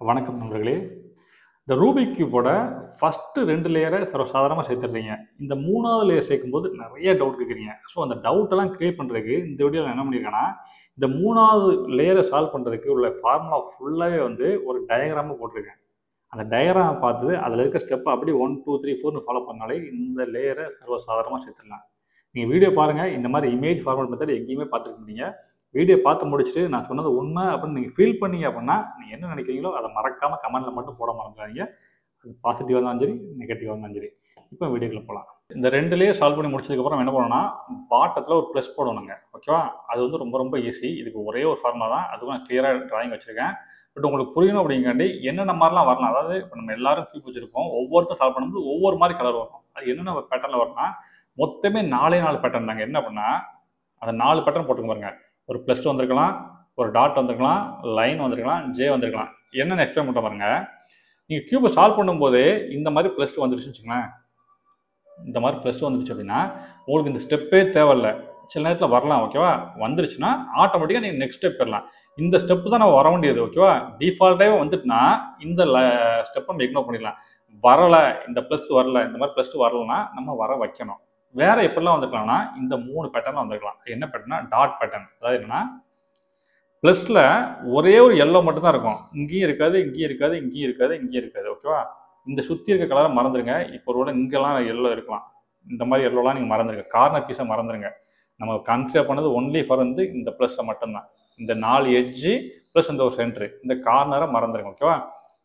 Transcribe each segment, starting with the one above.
வணக்கம் நண்பர்களே. இந்த ரூபிக் கியூபோட ஃபர்ஸ்ட்டு 2 லேயர சர்வசாதாரணமா சேர்த்துடுறீங்க. இந்த 3வது லேயர் சேர்க்கும்போது நெறைய டவுட் கேட்குறீங்க. ஸோ அந்த டவுட்டெல்லாம் கிளியர் பண்றதுக்கு இந்த வீடியோல நான் என்ன பண்ணியிருக்கேன்னா, இந்த 3வது லேயர சால்வ் பண்றதுக்கு உள்ள ஃபார்முலா ஃபுல்லாவே ஒரு டயகிராமா போட்டிருக்கேன். அந்த டயகிராம பார்த்து அதில இருக்க ஸ்டெப்ப அப்படியே 1, 2, 3, 4ன்னு ஃபாலோ பண்ணாலே இந்த லேயர சர்வசாதாரணமா சேர்த்துடலாம். நீங்க வீடியோ பாருங்க. இந்த மாரி இமேஜ் ஃபார்மேட் மெத்தட் எங்கேயுமே பார்த்துருக்க மாட்டீங்க. வீடியோ பார்த்து முடிச்சுட்டு நான் சொன்னது உண்மை அப்படின்னு நீங்க ஃபீல் பண்ணீங்க அப்படின்னா, நீங்க என்ன நினைக்கிறீங்களோ அத மறக்காம கமெண்ட்ல மட்டும் போட மறந்துடாதீங்க. அது பாசிட்டிவா இருந்தாலும் சரி, நெகட்டிவா இருந்தாலும் சரி. இப்போ வீடியோக்குள்ள போலாம். இந்த 2 லேயர் சால்வ் பண்ணி முடிச்சதுக்கப்புறம் என்ன பண்ணணும்னா, பாட்டத்துல ஒரு ப்ளஸ் போடணுங்க. ஓகேவா? அது ரொம்ப ரொம்ப ஈஸி. இதுக்கு ஒரே ஒரு ஃபார்முலா தான். அதுவும் நான் கிளியரா டிராயிங் வச்சிருக்கேன். பட் உங்களுக்கு புரியணும் அப்படிங்காண்டி என்னென்ன மாரிலாம் வரலாம். அதாவது இப்ப நம்ம எல்லாரும் கியூப் வச்சிருப்போம். ஒவ்வொருத்தரும் சால்வ் பண்ணும்போது ஒவ்வொரு மாரி கலர் வரும். அது என்னென்ன பேட்டர்ன்ல வரும்னா, மொத்தமே 4 பேட்டர்ன் தாங்க. என்ன அப்படின்னா, அந்த 4 பேட்டர்ன் போட்டுருங்க பாருங்க. ஒரு +2 வந்திருக்கலாம், ஒரு டாட் வந்திருக்கலாம், லைன் வந்திருக்கலாம், ஜே வந்திருக்கலாம். என்னன்னு எக்ஸ்பிளைன் பண்றேன் பாருங்க. நீங்க கியூப சால்வ் பண்ணும்போதே இந்த மாரி +2 வந்துருச்சுன்னு வச்சுக்கங்களேன். இந்த மாரி +2 வந்துருச்சு அப்படின்னா, உங்களுக்கு இந்த ஸ்டெப்பே தேவையில்ல. சில நேரத்தில வரலாம். ஓகேவா? வந்துருச்சுன்னா ஆட்டோமேட்டிக்கா நீங்க நெக்ஸ்ட் ஸ்டெப் போயிரலாம். இந்த ஸ்டெப் தான் நம்ம வர வேண்டியது. ஓகேவா? டிஃபால்ட்டாவே வந்துட்டுனா, இந்த ஸ்டெப்ப நம்ம இக்னோர் பண்ணிடலாம். வரல, இந்த ப்ளஸ் வரல, இந்த மாரி +2 வரலன்னா, நம்ம வர வைக்கணும். வேற எப்படிலாம் வந்திருக்கலாம்னா, இந்த 3 பேட்டர்ன்ல வந்திருக்கலாம். என்ன பேட்டர்ன்னா, டாட் பேட்டர்ன். அதாவது என்னன்னா, ப்ளஸ்ல ஒரே ஒரு எல்லோ மட்டும் தான் இருக்கும். இங்கேயும் இருக்காது, இங்கேயும் இருக்காது, இங்கேயும் இருக்காது, இங்கேயும் இருக்காது. ஓகேவா? இந்த சுத்தி இருக்க கலர மறந்துருங்க. இப்போ ஒருவேளை இங்கெல்லாம் எல்லோ இருக்கலாம். இந்த மாரி எல்லோலாம் நீங்க மறந்துருங்க. கார்னர் பீஸ மறந்துருங்க. நம்ம கன்சிடர் பண்ணது ஒன்லி ஃபார் இந்த ப்ளஸ்ஸ மட்டும் தான். இந்த 4 எட்ஜ் ப்ளஸ் இந்த ஒரு சென்டர். இந்த கார்னர மறந்துருங்க. ஓகேவா?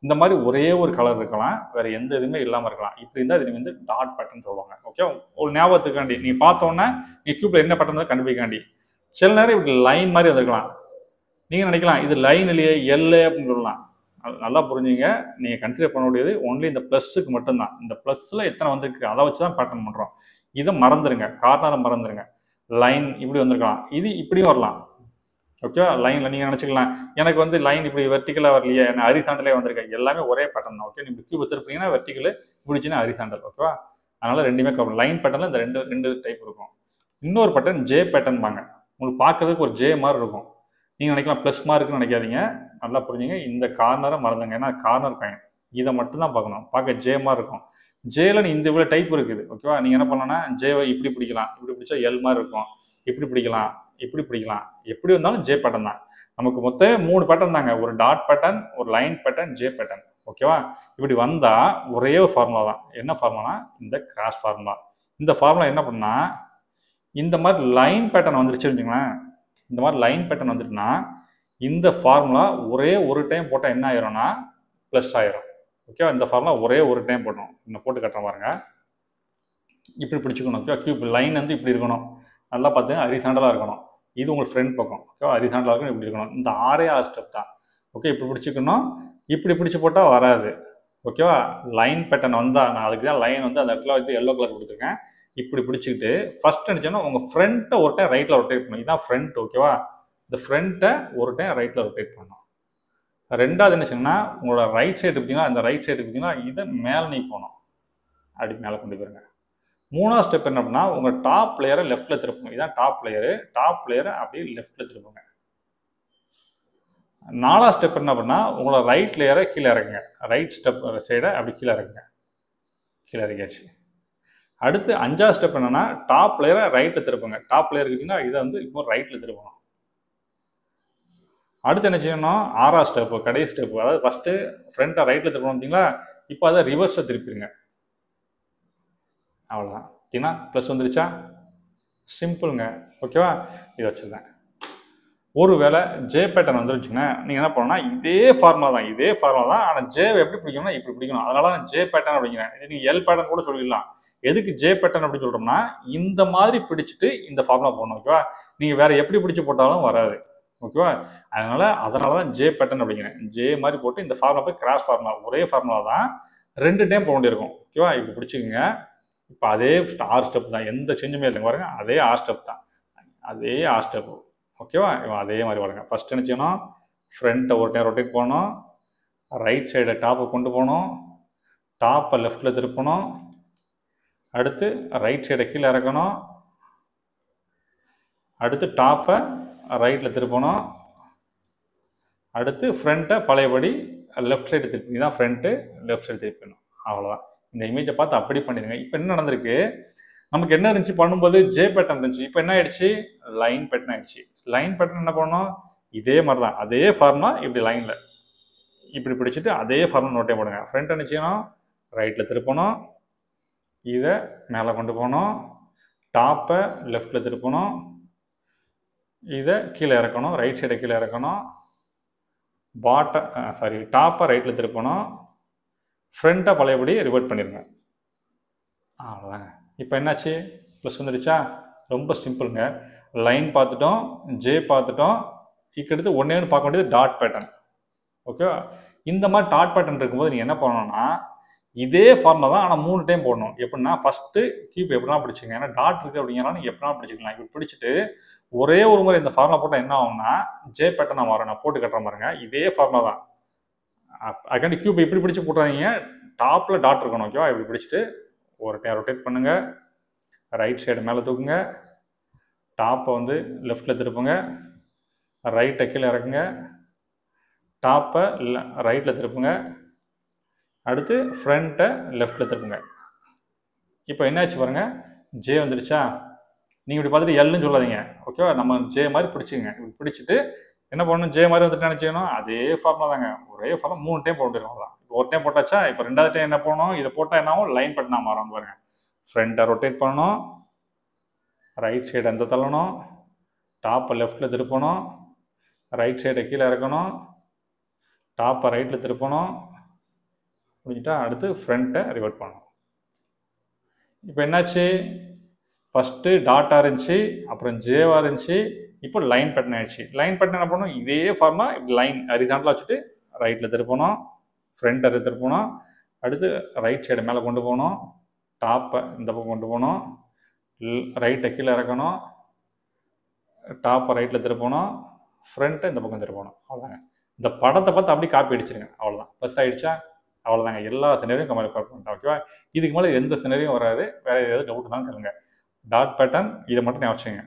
இந்த மாரி ஒரே ஒரு கலர் இருக்கலாம். வேற எந்த இதுவுமே இல்லாம இருக்கலாம். இப்படி இருந்தா இது டாட் பேட்டர்ன் சொல்லுவாங்க. ஓகே? ஒரு ஞாபகத்துக்காண்டி நீங்க பார்த்த உடனே நீங்க கியூப்ல என்ன பேட்டர்ன் கண்டுபிடிக்காண்டி. சில நேரம் இப்படி லைன் மாரி வந்திருக்கலாம். நீங்க நினைக்கலாம் இது லைன் இல்லையே எல் அப்படின்னு சொல்லலாம். நல்லா புரிஞ்சுங்க. நீங்க கன்சிடர் பண்ண வேண்டியது ஒன்லி இந்த ப்ளஸ்ஸுக்கு மட்டும் தான். இந்த ப்ளஸ்ல எத்தனை வந்திருக்கு அதை வச்சு தான் பேட்டர்ன் பண்றோம். இதை மறந்துருங்க. கார்னரை மறந்துருங்க. லைன் இப்படி வந்திருக்கலாம். இது இப்படியும் வரலாம். ஓகேவா? லைன்ல நீங்க நினைச்சுக்கலாம் எனக்கு லைன் இப்படி வெர்டிகலா வரலையே, என்ன ஹரிசாண்டலே வந்திருக்கு. எல்லாமே ஒரே பேட்டர்ன் தான். ஓகே? நீங்க கியூப் வச்சிருப்பீங்கன்னா வெர்டிகல், முடிச்சுன்னா ஹரிசாண்டல். ஓகேவா? அதனால ரெண்டுமே கவர். லைன் பேட்டர்ன்ல இந்த ரெண்டு டைப் இருக்கும். இன்னொரு பேட்டர்ன் ஜே பேட்டர்ன் பாங்க. உங்களுக்கு பார்க்கறதுக்கு ஒரு ஜே மாதிரி இருக்கும். நீங்க நினைக்கலாம் ப்ளஸ் மார்க்குன்னு நினைக்காதீங்க. நல்லா புரிஞ்சுங்க. இந்த கார்னரை மறந்துங்க. ஏன்னா கார்னர் காயின். இதை மட்டும் தான் பார்க்கணும். பார்க்க ஜே மாதிரி இருக்கும். ஜேல இந்த இவ்வளவு டைப் இருக்குது. ஓகேவா? நீங்க என்ன பண்ணலாம்னா ஜேவை இப்படி பிடிக்கலாம். இப்படி பிடிச்சா எல் மாதிரி இருக்கும். இப்படி பிடிக்கலாம், இப்படி பிடிக்கலாம். எப்படி வந்தாலும் ஜே பேட்டர்ன் தான். நமக்கு மொத்தம் 3 பேட்டர்ன் தாங்க. ஒரு டாட் பேட்டர்ன், ஒரு லைன் பேட்டர்ன், ஜே பேட்டர்ன். ஓகேவா? இப்படி வந்தா ஒரே ஒரு ஃபார்முலா தான். என்ன ஃபார்முலா? இந்த கிராஸ் ஃபார்முலா. இந்த ஃபார்முலா என்ன பண்ணா, இந்த மாதிரி லைன் பேட்டர்ன் வந்துருச்சு வச்சுங்களேன். இந்த மாதிரி லைன் பேட்டர்ன் வந்துட்டுனா, இந்த ஃபார்முலா ஒரே ஒரு டைம் போட்டால் என்ன ஆயிரும்னா ப்ளஸ் ஆயிரும். ஓகேவா? இந்த ஃபார்முலா ஒரே ஒரு டைம் போடணும். இன்னும் போட்டு கட்டுறேன் பாருங்க. இப்படி பிடிச்சிக்கணும். ஓகேவா? கியூப் லைன் இப்படி இருக்கணும். நல்லா பார்த்துங்க. ஹரிசாண்டலாக இருக்கணும். இது உங்களுக்கு ஃப்ரண்ட் பக்கம். ஓகேவா? ஹரிசாண்டலாக இருக்கணும். இப்படி இருக்கணும். இந்த 6 ஸ்டெப் தான். ஓகே? இப்படி பிடிச்சிக்கணும். இப்படி பிடிச்சி போட்டால் வராது. ஓகேவா? லைன் பேட்டர்ன் வந்தால் நான் அதுக்கு தான் லைன் அந்த இடத்துல எல்லோ கலர் கொடுத்துருக்கேன். இப்படி பிடிச்சிக்கிட்டு ஃபர்ஸ்ட் நினச்சோன்னா உங்கள் ஃப்ரண்ட்டை ஒரு டைம் ரைட்டில் ரொட்டேட் பண்ணணும். இதுதான் ஃப்ரண்ட். ஓகேவா? இந்த ஃப்ரண்ட்டை ஒரு டைம் ரைட்டில் ரொட்டேட் பண்ணணும். ரெண்டாவது என்ன செய்யணும்னா, உங்களோட ரைட் சைடு பார்த்தீங்கன்னா, இந்த ரைட் சைடு பார்த்தீங்கன்னா, இதை மேலே நீ போகணும். அப்படி மேலே கொண்டு போயிருங்க. 3வது ஸ்டெப் என்ன பண்ணா, உங்க டாப் லேயரை லெஃப்ட்ல திருப்புங்க. இதான் டாப் லேயரு. டாப் லேயரை அப்படியே லெஃப்ட்ல திருப்புங்க. 4வது ஸ்டெப் என்ன பண்ணா, உங்களோட ரைட் லேயரை கீழே இறக்குங்க. ரைட் ஸ்டெப் சைடை அப்படி கீழே இறக்குங்க. கீழே இறக்கியாச்சு. அடுத்து 5வது ஸ்டெப் என்னன்னா, டாப் லேயரை ரைட்ல திருப்புங்க. டாப் லேயர் இருக்குன்னா இதை இப்போ ரைட்ல திருப்பணும். அடுத்து என்ன செய்யணும்? 6வது ஸ்டெப், கடைசி ஸ்டெப். அதாவது ஃபர்ஸ்ட் ஃப்ரண்ட்டை ரைட்ல திருப்பணும் பார்த்தீங்களா? இப்போ அதை ரிவர்ஸ்ல திருப்பிடுங்க. அவ்வளோதான். பார்த்தீங்கன்னா ப்ளஸ் வந்துருச்சா? சிம்பிளுங்க. ஓகேவா? இதை வச்சுருந்தேன். ஒருவேளை ஜே பேட்டர்ன் வந்துருச்சுன்னா நீங்கள் என்ன பண்ணணும்னா இதே ஃபார்முலா தான். இதே ஃபார்முலா தான். ஆனால் ஜேவை எப்படி பிடிக்கணும்னா இப்படி பிடிக்கணும். அதனால நான் ஜே பேட்டர்ன் அப்படிங்கிறேன். இது நீங்கள் எல் பேட்டர்ன் கூட சொல்லிடலாம். எதுக்கு ஜே பேட்டர்ன் அப்படின்னு சொல்கிறோம்னா, இந்த மாதிரி பிடிச்சிட்டு இந்த ஃபார்முலா போடணும். ஓகேவா? நீங்கள் வேற எப்படி பிடிச்சி போட்டாலும் வராது. ஓகேவா? அதனால தான் ஜே பேட்டர்ன் அப்படிங்கிறேன். ஜே மாதிரி போட்டு இந்த ஃபார்முலா போய் கிராஸ் ஃபார்முலா. ஒரே ஃபார்முலா தான். 2 டைம் போக வேண்டியிருக்கும். ஓகேவா? இப்படி பிடிச்சிக்கங்க. இப்போ அதே 6 ஸ்டெப் தான். எந்த சேஞ்சுமே இல்லைங்க. பாருங்க, அதே 6 ஸ்டெப் தான். அதே 6 ஸ்டெப். ஓகேவா? அதே மாதிரி பாருங்க. ஃபர்ஸ்ட் என்ன செய்யணும்? ஃப்ரண்ட்டை ஒரு டைம் ரொட்டேட் பண்ணணும். ரைட் சைடை டாப்பை கொண்டு போகணும். டாப்பை லெஃப்டில் திருப்பணும். அடுத்து ரைட் சைடை கீழே இறக்கணும். அடுத்து டாப்பை ரைட்டில் திருப்பணும். அடுத்து ஃப்ரண்ட்டை பழையபடி லெஃப்ட் சைடு திருப்பி, இதுதான் ஃப்ரண்ட்டு, லெஃப்ட் சைடு திருப்பிடணும். அவ்வளோதான். இந்த இமேஜை பார்த்து அப்படி பண்ணிடுங்க. இப்போ என்ன நடந்திருக்கு, நமக்கு என்ன இருந்துச்சு பண்ணும்போது ஜே பேட்டர்ன் இருந்துச்சு. இப்போ என்ன ஆயிடுச்சு, லைன் பேட்டர்ன் ஆயிடுச்சு. லைன் பேட்டர்ன் என்ன பண்ணணும், இதே மாதிரி தான், அதே ஃபார்முலா இப்படி லைனில் இப்படி பிடிச்சிட்டு அதே ஃபார்முலா நோட்டே போடுங்க. ஃப்ரண்ட் என்ன செய்யணும், ரைட்டில் திருப்பணும், இதை மேலே கொண்டு போகணும், டாப்பை லெஃப்டில் திருப்பணும், இதை கீழே இறக்கணும், ரைட் சைடை கீழே இறக்கணும், டாப்பை ரைட்டில் திருப்பணும், ஃப்ரண்ட்டை பழையபடி ரிவர்ட் பண்ணிடுங்க. அவ்வளோதாங்க. இப்போ என்னாச்சு, ப்ளஸ் வந்துடுச்சா. ரொம்ப சிம்பிளுங்க. லைன் பார்த்துட்டோம், ஜே பார்த்துட்டோம், இதுக்கடுத்து ஒன்று பார்க்க வேண்டியது டாட் பேட்டர்ன். ஓகேவா. இந்த மாதிரி டாட் பேட்டர்ன் இருக்கும்போது நீங்கள் என்ன பண்ணணும்னா இதே ஃபார்முலா தான், ஆனால் 3 டைம் போடணும். எப்படின்னா ஃபஸ்ட்டு கியூப் எப்படினா பிடிச்சிங்க, ஏன்னா டாட் இருக்குது அப்படிங்கிறனால நீங்கள் எப்படினா பிடிச்சிக்கலாம். இப்படி பிடிச்சிட்டு ஒரே ஒரு முறை இந்த ஃபார்முலா போட்டால் என்ன ஆகும்னா ஜே பேட்டர்னாக மாறும். நான் போட்டு கட்டுற பாருங்க, இதே ஃபார்முலா தான். அதுக்காண்டி கியூப் இப்படி பிடிச்சி போட்டாதீங்க, டாப்பில் டாட் இருக்கணும். ஓகேவா. இப்படி பிடிச்சிட்டு ஒரு டைம் ரொட்டேட் பண்ணுங்கள், ரைட் சைடு மேலே தூக்குங்க, டாப்பை வந்து லெஃப்டில் திருப்புங்க, ரைட்டை கீழே இறக்குங்க, டாப்பை ரைட்டில் திருப்புங்க, அடுத்து ஃப்ரண்ட்டை லெஃப்டில் திருப்புங்க. இப்போ என்னாச்சு பாருங்கள், ஜே வந்துடுச்சா. நீங்கள் இப்படி பார்த்துட்டு எல்லுன்னு சொல்லாதீங்க. ஓகேவா. நம்ம ஜே மாதிரி பிடிச்சிங்க. இப்படி பிடிச்சிட்டு என்ன பண்ணணும், ஜே மாதிரி வந்துட்டு என்ன செய்யணும், அதே ஃபார்முலா தாங்க, ஒரே ஃபார்முலா 3 டைம் போட்டுருக்கோம் தான். இப்போ ஒரு டைம் போட்டாச்சா. இப்போ 2வது டைம் என்ன பண்ணணும், இதை போட்டால் என்ன ஆகும், லைன் பேட்டர்னாக மாறும் பாருங்க. ஃப்ரண்ட்டை ரொட்டேட் பண்ணணும், ரைட் சைடு அந்த தள்ளணும், டாப்பை லெஃப்டில் திருப்பணும், ரைட் சைடை கீழே இறக்கணும், டாப்பை ரைட்டில் திருப்பணும், முடிஞ்சிட்டா. அடுத்து ஃப்ரண்ட்டை ரிவர்ட் பண்ணணும். இப்போ என்னாச்சு, ஃபஸ்ட்டு டாட்டாக இருந்துச்சு, அப்புறம் ஜேவாக இருந்துச்சு, இப்போ லைன் பேட்டர்ன் ஆயிடுச்சு. லைன் பேட்டர்ன் என்ன பண்ணணும், இதே ஃபார்மாக இப்படி லைன் ஹரிசாண்டலாக வச்சுட்டு ரைட்டில் திருப்பணும், ஃப்ரண்ட்டை திருப்பணும், அடுத்து ரைட் சைடு மேலே கொண்டு போகணும், டாப்பை இந்த பக்கம் கொண்டு போகணும், ரைட்டை கீழே இறக்கணும், டாப்பை ரைட்டில் திருப்பணும், ஃப்ரண்ட்டை இந்த பக்கம் திருப்பணும். அவ்வளோதாங்க. இந்த படத்தை பார்த்து அப்படியே காப்பி அடிச்சிருங்க. அவ்வளோதான். ப்ளஸ் ஆகிடுச்சா. அவ்வளோதாங்க. எல்லா சினரியும் கம்பேர் பண்ணிட்டேன். ஓகேவா. இதுக்கு மேலே எந்த சினரியும் வராது. வேறு ஏதாவது டவுட் தான் கேளுங்க. டாட் பேட்டர்ன் இதை மட்டும் ஞாபகம் வச்சுங்க.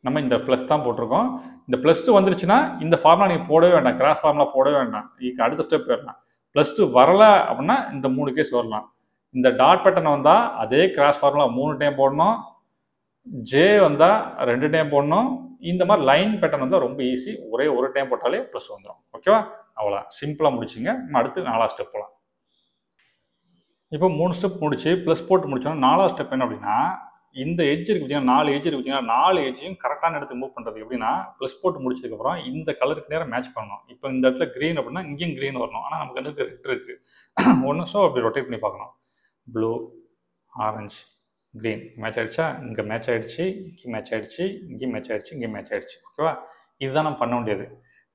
நம்ம இந்த ப்ளஸ் தான் போட்டிருக்கோம். இந்த +2 வந்துருச்சுன்னா இந்த ஃபார்முலா நீங்கள் போடவே வேண்டாம், கிராஸ் ஃபார்முலா போடவே வேண்டாம். இதுக்கு அடுத்த ஸ்டெப் போயிடலாம். +2 வரலை அப்படின்னா இந்த 3 கேஸ் வரலாம். இந்த டாட் பேட்டர்ன் வந்தால் அதே கிராஸ் ஃபார்முலா 3 டைம் போடணும், ஜே வந்தால் 2 டைம் போடணும். இந்த மாதிரி லைன் பேட்டர்ன் வந்தால் ரொம்ப ஈஸி, ஒரே ஒரு டைம் போட்டாலே ப்ளஸ் வந்துடும். ஓகேவா. அவ்வளோ சிம்பிளாக முடிச்சிங்க. நம்ம அடுத்து 4வது ஸ்டெப் போகலாம். இப்போ 3 ஸ்டெப் முடிச்சு ப்ளஸ் போட்டு முடிச்சோன்னா 4வது ஸ்டெப் என்ன அப்படின்னா, இந்த எட்ஜ் இருக்கு பார்த்தீங்கன்னா, 4 எட்ஜ் இருக்கு பார்த்தீங்கன்னா, 4 எட்ஜையும் கரெக்டான இடத்துக்கு மூவ் பண்ணுறது எப்படின்னா, ப்ளஸ் போட்டு முடிச்சதுக்கப்புறம் இந்த கலருக்கு நேரம் மேட்ச் பண்ணணும். இப்போ இந்த இடத்துல க்ரீன் அப்படின்னா இங்கேயும் க்ரீன் வரணும். ஆனால் நமக்கு வந்து ரெட் இருக்குது ஒன்று. ஸோ அப்படி ரொட்டேட் பண்ணி பார்க்கணும். ப்ளூ, ஆரஞ்சு, க்ரீன் மேட்ச் ஆகிடுச்சா. இங்கே மேட்ச் ஆகிடுச்சு, இங்கே மேட்ச் ஆகிடுச்சு, இங்கேயும் மேட்ச் ஆகிடுச்சு, இங்கே மேட்ச் ஆகிடுச்சு. ஓகேவா. இதுதான் நம்ம பண்ண வேண்டியது.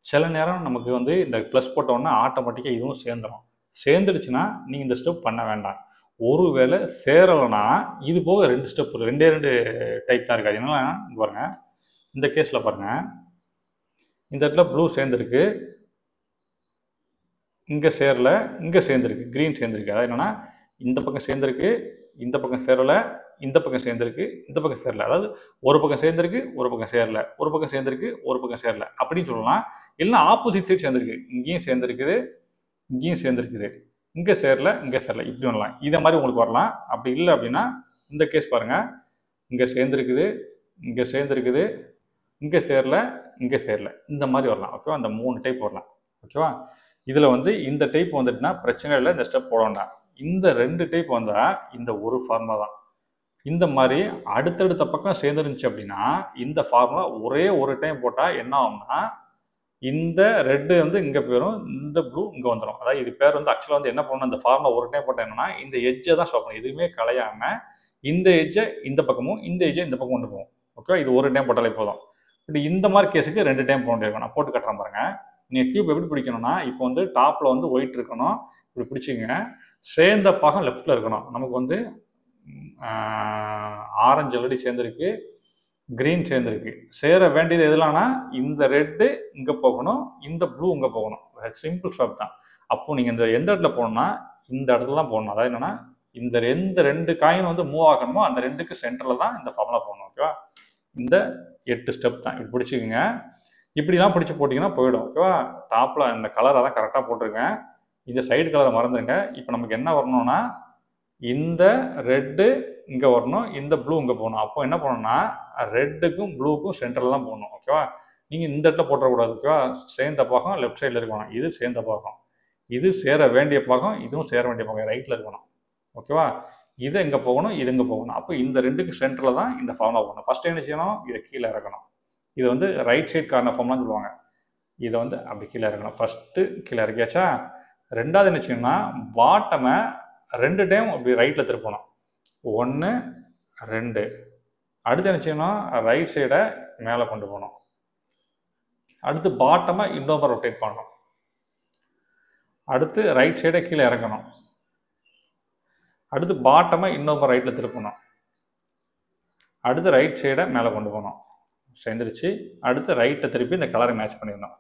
சில நேரம் நமக்கு வந்து இந்த ப்ளஸ் போட்டோன்னா ஆட்டோமேட்டிக்காக இதுவும் சேர்ந்துடும். சேர்ந்துடுச்சுன்னா நீங்கள் இந்த ஸ்டெப் பண்ண வேண்டாம். ஒருவேளை சேரலைன்னா இது போக 2 ஸ்டெப், 2 டைப் தான் இருக்குது. அதனால இங்கே பாருங்கள், இந்த கேஸில் பாருங்கள், இந்த இடத்துல ப்ளூ சேர்ந்துருக்கு, இங்கே சேரலை, இங்கே சேர்ந்துருக்கு, க்ரீன் சேர்ந்துருக்கு. அதாவது என்னென்னா இந்த பக்கம் சேர்ந்துருக்கு, இந்த பக்கம் சேரலை, இந்த பக்கம் சேர்ந்துருக்கு, இந்த பக்கம் சேரலை. அதாவது ஒரு பக்கம் சேர்ந்துருக்கு, ஒரு பக்கம் சேரலை, ஒரு பக்கம் சேர்ந்துருக்கு, ஒரு பக்கம் சேரலை அப்படின்னு சொல்லலாம். இல்லைன்னா ஆப்போசிட் சைட் சேர்ந்துருக்கு, இங்கேயும் சேர்ந்துருக்குது, இங்கேயும் சேர்ந்துருக்குது, இங்கே சேரலை, இங்கே சேரலை, இப்படி வரலாம். இதை மாதிரி உங்களுக்கு வரலாம். அப்படி இல்லை அப்படின்னா இந்த கேஸ் பாருங்கள், இங்கே சேர்ந்துருக்குது, இங்கே சேர்ந்துருக்குது, இங்கே சேரலை, இங்கே சேரலை, இந்த மாதிரி வரலாம். ஓகேவா. அந்த 3 டைப் வரலாம். ஓகேவா. இதில் வந்து இந்த டைப் வந்துட்டுனா பிரச்சனை இல்லை, இந்த ஸ்டெப் போட வேண்டாம். இந்த 2 டைப் வந்தால் இந்த ஒரு ஃபார்முலா தான். இந்த மாதிரி அடுத்தடுத்த பக்கம் சேர்ந்துருந்துச்சு அப்படின்னா இந்த ஃபார்முலா ஒரே ஒரு டைம் போட்டால் என்ன ஆகும்னா, இந்த ரெட்டு வந்து இங்கே போயிடும், இந்த ப்ளூ இங்கே வந்துடும். அதாவது இது பேர் வந்து ஆக்சுவலாக வந்து என்ன பண்ணணும், இந்த ஃபார்முலா ஒரு டைம் போட்டால் என்னன்னா இந்த எட்ஜை தான் ஸ்டாப் பண்ணணும். எதுவுமே கலையாமல் இந்த எட்ஜை இந்த பக்கமும் இந்த எட்ஜை இந்த பக்கம் கொண்டு போகும். ஓகே. இது ஒரு டைம் போட்டாலே போதும். இப்படி இந்த மாதிரி கேஸுக்கு 2 டைம் போக வேண்டியிருக்கும். நான் போட்டு கட்டுறேன் பாருங்கள். நீங்கள் கியூப் எப்படி பிடிக்கணும்னா, இப்போ வந்து டாப்பில் வந்து ஒயிட் இருக்கணும், இப்படி பிடிச்சிங்க. சேர்ந்த பாகம் லெஃப்டில் இருக்கணும். நமக்கு வந்து ஆரஞ்சு ஆல்ரெடி சேர்ந்துருக்கு, க்ரீன் சேர்ந்துருக்கு. சேர வேண்டியது எதுலான்னா இந்த ரெட்டு இங்கே போகணும், இந்த ப்ளூ இங்கே போகணும். சிம்பிள் ஸ்டெப் தான். அப்போது நீங்கள் இந்த எந்த இடத்துல போகணும்னா இந்த இடத்துல தான் போகணும். அதாவது என்னென்னா இந்த எந்த 2 காயின் வந்து மூவ் ஆகணுமோ அந்த 2க்கு சென்டரில் தான் இந்த ஃபார்முலா போகணும். ஓகேவா. இந்த 8 ஸ்டெப் தான். இப்படி பிடிச்சிக்கோங்க. இப்படிலாம் பிடிச்சி போட்டிங்கன்னா போயிடும். ஓகேவா? டாப்பில் அந்த கலரை தான் கரெக்டாக போட்டிருக்கேன். இந்த சைடு கலரை மறந்துடுங்க. இப்போ நமக்கு என்ன வரணும்னா இந்த ரெட்டு இங்கே வரணும், இந்த ப்ளூ இங்கே போகணும். அப்போ என்ன பண்ணணும்னா ரெட்டுக்கும் ப்ளூக்கும் சென்டரில் தான் போகணும். ஓகேவா? நீங்கள் இந்த இடத்துல போட்டுறக்கூடாது. ஓகேவா? சேர்ந்த பாகம் லெஃப்ட் சைடில் இருக்கணும். இது சேர்ந்த பாகம், இது சேர வேண்டிய பாகம், இதுவும் சேர வேண்டிய பாகம் ரைட்டில் இருக்கணும். ஓகேவா? இது எங்கே போகணும், இது எங்கே போகணும். அப்போ இந்த ரெண்டுக்கு சென்டரில் தான் இந்த ஃபார்முலா போகணும். ஃபஸ்ட்டு என்ன செய்யணும், இதை கீழே இறக்கணும். இது வந்து ரைட் சைட் கார்னர் ஃபார்ம்லாம் சொல்லுவாங்க. இதை வந்து அப்படி கீழே இறக்கணும். ஃபஸ்ட்டு கீழே இறக்கியாச்சா? ரெண்டாவது என்ன செய்யணும்னா பாட்டமை 2 டைம் அப்படி ரைட்டில் திருப்பணும். 1 2. அடுத்து என்ன செய்யணும், ரைட் சைடை மேலே கொண்டு போகணும். அடுத்து பாட்டமை இன்னொரு ரொட்டேட் பண்ணணும். அடுத்து ரைட் சைடை கீழே இறக்கணும். அடுத்து பாட்டமை இன்னொரு ரைட்டில் திருப்பணும். அடுத்து ரைட் சைடை மேலே கொண்டு போகணும். சேர்ந்துருச்சு. அடுத்து ரைட்டை திருப்பி இந்த கலரை மேட்ச் பண்ணிடணும்.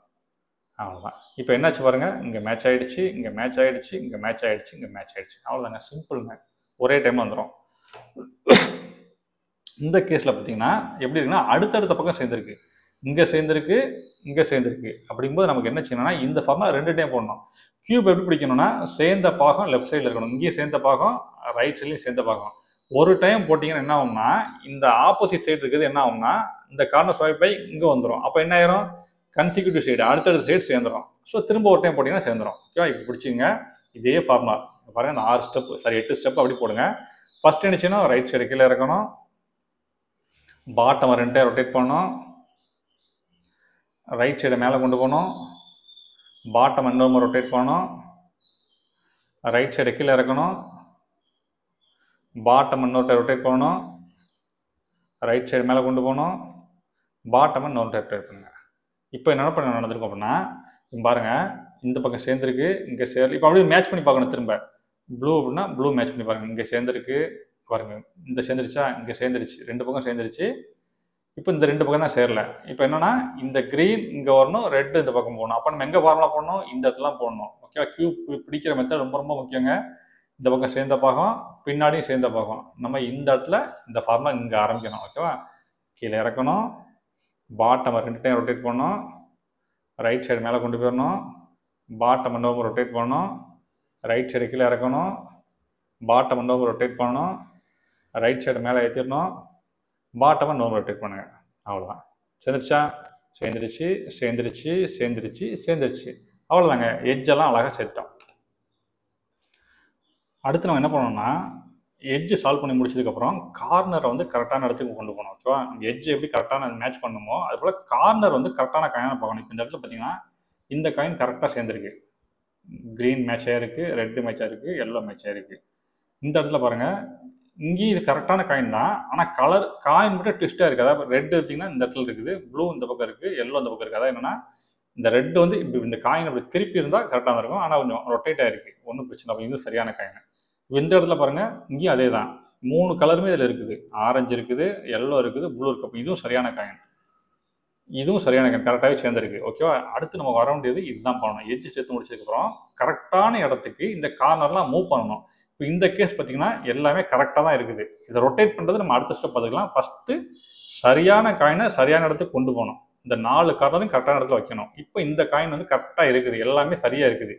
அவ்வளோதான். இப்போ என்னாச்சு பாருங்கள், இங்கே மேட்ச் ஆகிடுச்சு, இங்கே மேட்ச் ஆகிடுச்சு, இங்கே மேட்ச் ஆகிடுச்சு, இங்கே மேட்ச் ஆகிடுச்சு. அவ்வளோதாங்க, சிம்பிளுங்க. ஒரே டைம் வந்துடும். இந்த கேஸில் பார்த்தீங்கன்னா எப்படி இருக்குன்னா அடுத்தடுத்த பக்கம் சேர்ந்துருக்கு. இங்கே சேர்ந்துருக்கு, இங்கே சேர்ந்துருக்கு. அப்படிங்கும்போது நமக்கு என்ன செய்யணும்னா இந்த ஃபார்மாக 2 டைம் போடணும். கியூப் எப்படி பிடிக்கணும்னா சேர்ந்த பாகம் லெஃப்ட் சைடில் இருக்கணும். இங்கேயும் சேர்ந்த பாகம், ரைட் சைட்லேயும் சேர்ந்த பாகம். ஒரு டைம் போட்டிங்கன்னா என்ன ஆகும்னா இந்த ஆப்போசிட் சைடு இருக்குது என்ன ஆகும்னா இந்த கார்னர் ஸ்வைப் ஆகி இங்கே வந்துடும். அப்போ என்ன ஆயிரும், கன்சிக்யூட்டிவ் சைடு அடுத்தடுத்த சைடு சேர்ந்துடும். ஸோ திரும்ப ஒரு டைம் போட்டிங்கன்னா சேர்ந்துடும். ஓகேவா? இப்போ பிடிச்சிங்க இதே ஃபார்முலா பாருங்கள், இந்த 6 ஸ்டெப் 8 ஸ்டெப் அப்படி போடுங்க. ஃபஸ்ட் என்ன செய்யணும், ரைட் சைடு கீழே இறக்கணும், பாட்டம் 2 டைம் ரொட்டேட் பண்ணணும், ரைட் சைடை மேலே கொண்டு போகணும், பாட்டம் இன்னொரு ரொட்டேட் பண்ணணும், ரைட் சைடை கீழே இறக்கணும், பாட்டம் இன்னொரு ரொட்டேட் பண்ணணும், ரைட் சைடு மேலே கொண்டு போகணும், பாட்டம் இன்னொரு ரொட்டேட் பண்ணுங்க. இப்போ என்ன பண்ண நடந்திருக்கும் அப்படின்னா பாருங்கள், இந்த பக்கம் சேர்ந்துருக்கு, இங்கே இப்போ அப்படியே மேட்ச் பண்ணி பார்க்கணும். திரும்ப ப்ளூ அப்படின்னா ப்ளூ மேட்ச் பண்ணி பாருங்கள். இங்கே சேர்ந்துருக்கு பாருங்க, இந்த சேர்ந்துருச்சா, இங்கே சேர்ந்துருச்சு, 2 பக்கம் சேர்ந்துருச்சு. இப்போ இந்த 2 பக்கம் தான் சேரல. இப்போ என்னன்னா இந்த க்ரீன் இங்கே வரணும், ரெட் இந்த பக்கம் போகணும். அப்போ நம்ம எங்கே ஃபார்முலா போடணும், இந்த இடத்துல போடணும். ஓகேவா? கியூப் பிடிக்கிற மெத்தட் ரொம்ப ரொம்ப முக்கியங்க. இந்த பக்கம் சேர்ந்த பாகம், பின்னாடியும் சேர்ந்த பாகம். நம்ம இந்த இடத்துல இந்த ஃபார்முலா இங்கே ஆரம்பிக்கணும். ஓகேவா? கீழே இறக்கணும், பாட்டம் 2 டைம் ரொட்டேட் பண்ணணும், ரைட் சைடு மேலே கொண்டு போயிடணும், பாட்டம் இன்னொரு ரொட்டேட் பண்ணணும், ரைட் சைடு கீழே இறக்கணும், பாட்டம் இன்னொரு ரொட்டேட் பண்ணணும், ரைட் சைடு மேலே ஏற்றிடணும், பாட்டமாக இன்னொரு ரொட்டேட் பண்ணுங்க. அவ்வளோதான். சேர்ந்துருச்சா? சேர்ந்துருச்சு, சேர்ந்துருச்சு, சேர்ந்துருச்சு, சேர்ந்துருச்சு. அவ்வளோதாங்க, எட்ஜெல்லாம் அழகாக சேர்த்துட்டோம். அடுத்து நம்ம என்ன பண்ணோம்னா எட்ஜ் சால்வ் பண்ணி முடிச்சதுக்கப்புறம் கார்னரை வந்து கரெக்டான இடத்துக்கு கொண்டு போகணும். ஓகேவா? எட்ஜ் எப்படி கரெக்டான மேட்ச் பண்ணுமோ அதுபோல் கார்னர் வந்து கரெக்டான காயினை பார்க்கணும். இப்போ இந்த இடத்துல பார்த்தீங்கன்னா இந்த காயின் கரெக்டாக சேர்ந்துருக்கு. க்ரீன் மேட்ச் ஆகிருக்கு, ரெட்டு மேட்ச் ஆகிருக்கு, எல்லோ மேட்ச் ஆகிருக்கு. இந்த இடத்துல பாருங்கள், இங்கேயும் இது கரெக்டான காயின் தான், ஆனால் கலர் காயின் மட்டும் ட்விஸ்ட்டாக இருக்குது. அதாவது ரெட் எடுத்திங்கன்னா இந்த இடத்துல இருக்குது, ப்ளூ இந்த பக்கம் இருக்குது, எல்லோ இந்த பக்கம் இருக்குது. அதாவது என்னென்னா இந்த ரெட்டு வந்து இப்படி இந்த காயின் அப்படி திருப்பி இருந்தால் கரெக்டாக தான் இருக்கும், ஆனால் கொஞ்சம் ரொட்டேட் ஆகிருக்கு. ஒன்றும் பிரச்சனை இல்லை. இது சரியான காயின். இந்த இடத்துல பாருங்கள், இங்கேயும் அதே தான், 3 கலருமே இதில் இருக்குது. ஆரஞ்சு இருக்குது, எல்லோ இருக்குது, ப்ளூ இருக்குது. அப்போ இதுவும் சரியான காயின், இதுவும் சரியான காயின், கரெக்டாகவே சேர்ந்துருக்கு. ஓகேவா? அடுத்து நம்ம வர வேண்டியது இதுதான் பண்ணணும். எட்ஜ் சேர்த்து முடிச்சதுக்கப்புறம் கரெக்டான இடத்துக்கு இந்த கார்னர்லாம் மூவ் பண்ணணும். இப்போ இந்த கேஸ் பார்த்தீங்கன்னா எல்லாமே கரெக்டாக தான் இருக்குது. இதை ரொட்டேட் பண்ணுறது நம்ம அடுத்த ஸ்டெப் பார்த்துக்கலாம். ஃபஸ்ட்டு சரியான காயினை சரியான இடத்துக்கு கொண்டு போகணும். இந்த 4 கார்னரையும் கரெக்டான இடத்துல வைக்கணும். இப்போ இந்த காயின் வந்து கரெக்டாக இருக்குது, எல்லாமே சரியாக இருக்குது.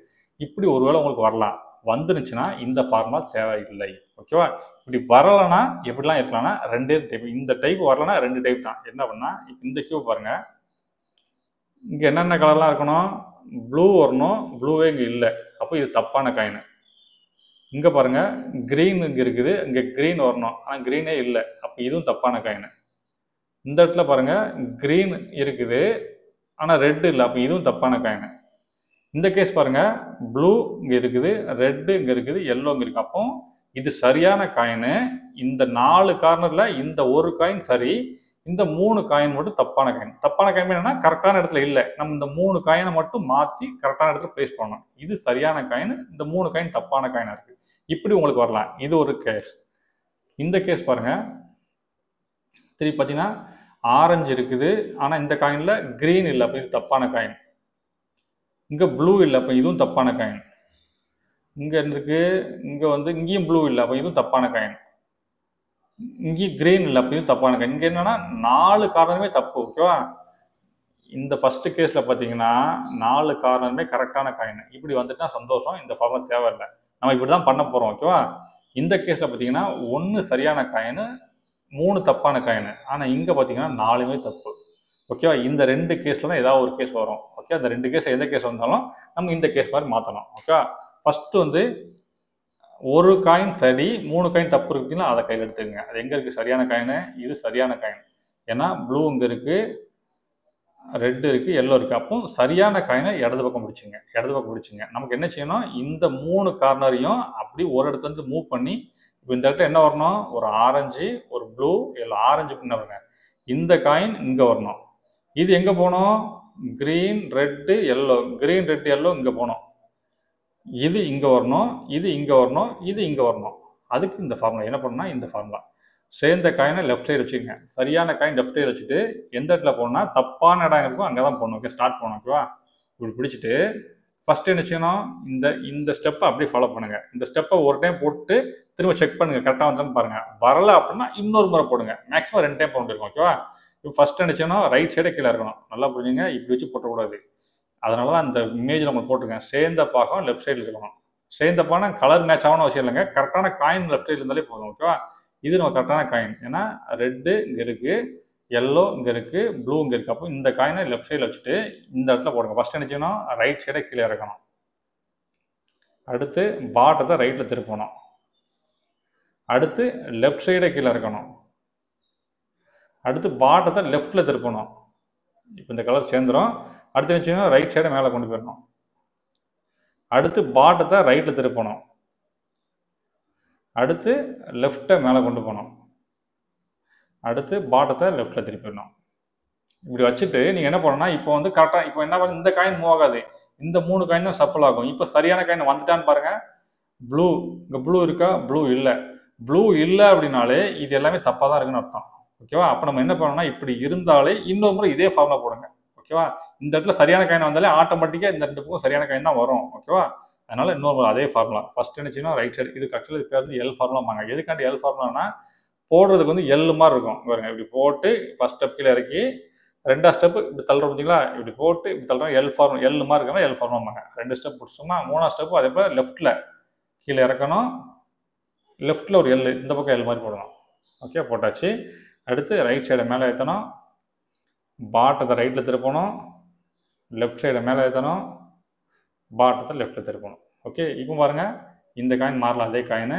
இப்படி ஒருவேளை உங்களுக்கு வரலாம், வந்துருச்சுன்னா இந்த ஃபார்முலா தேவையில்லை. ஓகேவா? இப்படி வரலைன்னா எப்படிலாம் இருக்கலாம்னா 2 டைப். இந்த டைப் வரலன்னா 2 டைப் தான். என்ன பண்ணால் இப்போ இந்த கியூப் பாருங்கள், இங்கே என்னென்ன கலர்லாம் இருக்கணும், ப்ளூ வரணும், ப்ளூவே இங்கே இல்லை. அப்போ இது தப்பான காயின். இங்கே பாருங்கள், க்ரீன் இங்கே இருக்குது, இங்கே க்ரீன் வரணும், ஆனால் க்ரீனே இல்லை. அப்போ இதுவும் தப்பான காயின். இந்த இடத்துல பாருங்கள், க்ரீன் இருக்குது ஆனால் ரெட்டு இல்லை. அப்போ இதுவும் தப்பான காயின். இந்த கேஸ் பாருங்கள், ப்ளூ இங்கே இருக்குது, ரெட்டு இங்கே இருக்குது, எல்லோ இங்கே இருக்குது. அப்போ இது சரியான காயின். இந்த 4 கார்னரில் இந்த ஒரு காயின் சரி, இந்த 3 காயின் மட்டும் தப்பான காயின். தப்பான காயின் என்னன்னா கரெக்டான இடத்துல இல்லை. நம்ம இந்த 3 காயினை மட்டும் மாற்றி கரெக்டான இடத்துல பிளேஸ் பண்ணணும். இது சரியான காயின், இந்த 3 காயின் தப்பான காயினாக இருக்குது. இப்படி உங்களுக்கு வரலாம். இது ஒரு கேஸ். இந்த கேஸ் பாருங்கள், திருப்பி பார்த்தீங்கன்னா ஆரஞ்சு இருக்குது ஆனால் இந்த காயினில் க்ரீன் இல்லை. அப்போ இது தப்பான காயின். இங்கே ப்ளூ இல்லை. அப்போ இதுவும் தப்பான காயின். இங்கே இருக்குது, இங்கே வந்து இங்கேயும் ப்ளூ இல்லை. அப்போ இதுவும் தப்பான காயின். இங்கேயும் க்ரீன் இல்லை. அப்போ இதுவும் தப்பான காயின். இங்கே என்னன்னா 4 காரணமே தப்பு. ஓகேவா? இந்த ஃபர்ஸ்ட் கேஸில் பார்த்தீங்கன்னா 4 கார்னருமே கரெக்டான காயின். இப்படி வந்துட்டா சந்தோஷம். இந்த ஃபார்முலா தேவையில்லை. நம்ம இப்படி தான் பண்ண போகிறோம். ஓகேவா? இந்த கேஸில் பார்த்தீங்கன்னா 1 சரியான காயின், 3 தப்பான காயின். ஆனால் இங்கே பார்த்தீங்கன்னா 4மே தப்பு. ஓகேவா? இந்த 2 கேஸில் தான் ஏதாவது ஒரு கேஸ் வரும். ஓகே, அந்த 2 கேஸில் எந்த கேஸ் வந்தாலும் நம்ம இந்த கேஸ் மாதிரி மாற்றணும். ஓகேவா? ஃபஸ்ட்டு வந்து ஒரு காயின் சரி, 3 காயின் தப்பு இருக்குன்னா அதை கையில் எடுத்துக்கங்க. அது எங்கே இருக்குது? சரியான காயின். இது சரியான காயின். ஏன்னா ப்ளூ இங்கே இருக்குது, ரெட் இருக்குது, எல்லோ இருக்குது. அப்போ சரியான காயினை இடது பக்கம் பிடிச்சிங்க. இடது பக்கம் பிடிச்சிங்க. நமக்கு என்ன செய்யணும்? இந்த 3 கார்னரையும் அப்படி ஒரு இடத்துலேருந்து மூவ் பண்ணி, இப்போ இந்த இடத்துல என்ன வரணும்? ஒரு ஆரஞ்சு, ஒரு ப்ளூ, எல்லோ. ஆரஞ்சு பின்ன வருங்க. இந்த காயின் இங்கே வரணும். இது எங்கே போகணும்? Green, red, yellow. Green, red, yellow இங்கே போகணும். இது இங்கே வரணும், இது இங்கே வரணும், இது இங்கே வரணும். அதுக்கு இந்த ஃபார்முலா என்ன பண்ணணும்னா, இந்த ஃபார்முலா சேர்ந்த காயினை லெஃப்ட் சைடு வச்சுக்கோங்க. சரியான காயின் லெஃப்ட் சைடு வச்சுட்டு எந்த இடத்துல போகணும்னா தப்பான இடம் இருக்கும் அங்கே தான் போகணும். ஓகே, ஸ்டார்ட் பண்ணணும். ஓகேவா? இப்படி பிடிச்சிட்டு ஃபஸ்ட்டு என்ன செய்யணும்? இந்த ஸ்டெப்பை அப்படியே ஃபாலோ பண்ணுங்கள். இந்த ஸ்டெப்பை ஒரு டைம் போட்டு திரும்ப செக் பண்ணுங்கள் கரெக்டாக வந்துச்சான்னு பாருங்கள். வரலை அப்படின்னா இன்னொரு முறை போடுங்க. மேக்ஸிமம் 2 டைம் போட முடியும். ஓகேவா? இப்போ ஃபஸ்ட்டு என்ன செய்யணும்? ரைட் சைடே கீழே இருக்கணும். நல்லா புரிஞ்சுங்க. இப்படி வச்சு போட்டக்கூடாது. அதனால தான் இந்த இமேஜில் உங்களுக்கு போட்டிருக்கேன். சேர்ந்த பாகம் லெஃப்ட் சைடில் இருக்கணும். சேர்ந்த பாகம் கலர் மேட்ச் ஆகணும் அவசியம் இல்லைங்க. கரெக்டான காயின் லெஃப்ட் சைடில் இருந்தாலே போதும். ஓகேவா? இது நம்ம கரெக்டான காயின். ஏன்னா ரெட்டு இங்கே இருக்குது, எல்லோ இங்கே இருக்குது, ப்ளூ இங்கே இருக்குது. அப்போ இந்த காயினை லெஃப்ட் சைடில் வச்சுட்டு இந்த இடத்துல போடுங்க. ஃபஸ்ட் என்ன செய்யணும்? ரைட் சைடை கீழே இறக்கணும். அடுத்து பாட்டத்தை ரைட்டில் திருப்பணும். அடுத்து லெஃப்ட் சைடை கீழே இறக்கணும். அடுத்து பாட்டத்தை லெஃப்டில் திருப்பணும். இப்போ இந்த கலர் சேர்ந்துடும். அடுத்து என்ன செய்யணும்? ரைட் சைடை மேலே கொண்டு போயிடணும். அடுத்து பாட்டத்தை ரைட்டில் திருப்பணும். அடுத்து லெஃப்ட்டை மேலே கொண்டு போகணும். அடுத்து பாட்டத்தை லெஃப்ட்டில் திருப்பிடணும். இப்படி வச்சுட்டு நீங்கள் என்ன பண்ணணும்னா, இப்போ வந்து கரெக்டாக இப்போ என்ன பண்ண, இந்த காயின் மூவ் ஆகாது. இந்த 3 காயின் தான் சஃபல் ஆகும். இப்போ சரியான காயின் வந்துட்டான்னு பாருங்கள். ப்ளூ இங்கே ப்ளூ இருக்கா? ப்ளூ இல்லை. ப்ளூ இல்லை அப்படின்னாலே இது எல்லாமே தப்பாக தான் இருக்குன்னு அர்த்தம். ஓகேவா? அப்போ நம்ம என்ன பண்ணணும்னா, இப்படி இருந்தாலே இன்னொரு முறை இதே ஃபார்முலா போடுங்க. ஓகேவா? இந்த இடத்துல சரியான காயின் வந்தாலே ஆட்டோமேட்டிக்காக இந்த 2 பக்கம் சரியான காயின் தான் வரும். ஓகேவா? அதனால இன்னொரு அதே ஃபார்முலா. ஃபர்ஸ்ட் என்ன செய்யணும்? Right side. இதுக்கு ஆக்சுவலி பேர் வந்து எல் ஃபார்முலாமாங்க. எதுக்காண்டி எல் ஃபார்முலானா, போடுறதுக்கு வந்து எல் மாதிரி இருக்கும். பாருங்க, இப்படி போட்டு ஃபர்ஸ்ட் ஸ்டெப் கீழே இறக்கி 2ஆவது ஸ்டெப் இப்படி தள்ளுறோம் பார்த்தீங்களா? இப்படி போட்டு இப்படி தள்ளுறோம். எல் ஃபார்முலா, எல் மாதிரி இருக்கணும். எல் ஃபார்முலாமாங்க. 2 ஸ்டெப் பிடிச்சோம்னா 3ஆவது ஸ்டெப் அதே போல் லெஃப்ட்டில் கீழே இறக்கணும். லெஃப்ட்டில் ஒரு எல், இந்த பக்கம் எல் மாதிரி போடணும். ஓகே, போட்டாச்சு. அடுத்து ரைட் சைடை மேலே ஏற்றணும். பாட்டத்தை ரைட்டில் திருப்பணும். லெஃப்ட் சைடை மேலே ஏற்றணும். பாட்டத்தை லெஃப்ட்டில் திருப்பணும். ஓகே, இப்போ பாருங்கள், இந்த காயின் மாறலாம். அதே காயின்